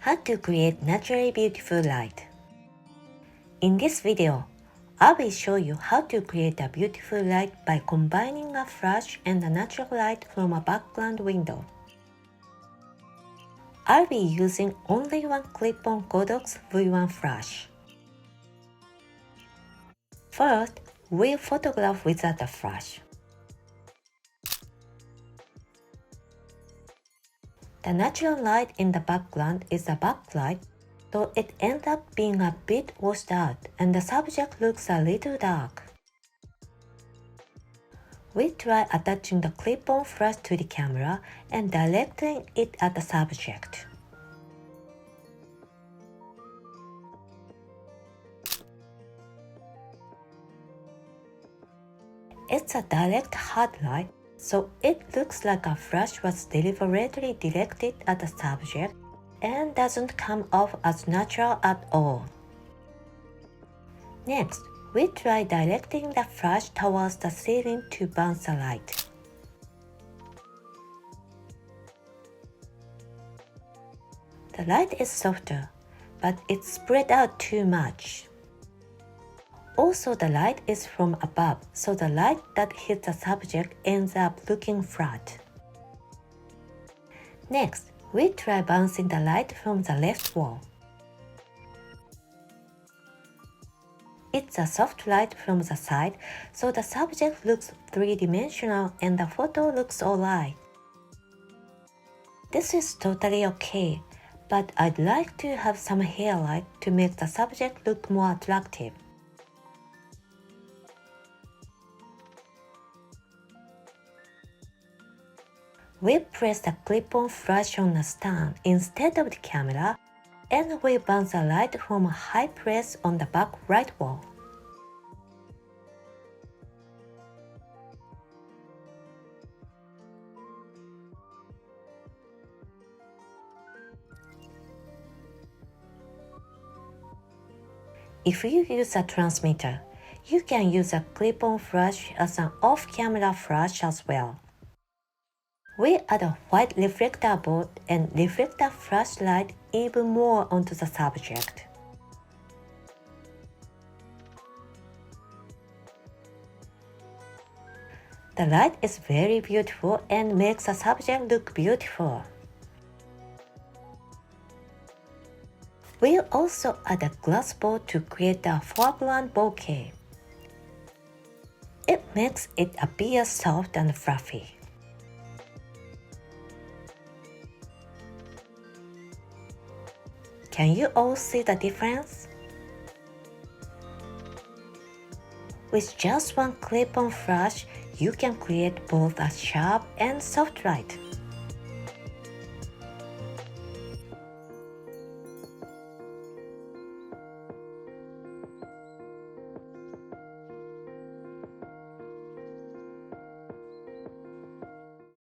How to create naturally beautiful light. In this video, I will show you how to create a beautiful light by combining a flash and a natural light from a background window. I'll be using only one clip-on Godox V1 flash. First, we'll photograph without a flash. The natural light in the background is a backlight, so it ends up being a bit washed out and the subject looks a little dark. We try attaching the clip-on flash to the camera and directing it at the subject. It's a direct hard light, so it looks like a flash was deliberately directed at the subject and doesn't come off as natural at all. Next, we try directing the flash towards the ceiling to bounce the light. The light is softer, but it's spread out too much. Also, the light is from above, so the light that hits the subject ends up looking flat. Next, we try bouncing the light from the left wall. It's a soft light from the side, so the subject looks three-dimensional and the photo looks alright. This is totally okay, but I'd like to have some hairlight to make the subject look more attractive. We press the clip-on flash on a stand instead of the camera, and we bounce the light from a high press on the back right wall. If you use a transmitter, you can use a clip-on flash as an off-camera flash as well. We add a white reflector board and reflect the flashlight even more onto the subject. The light is very beautiful and makes the subject look beautiful. We'll also add a glass board to create a foreground bokeh. It makes it appear soft and fluffy. Can you all see the difference? With just one clip-on flash, you can create both a sharp and soft light.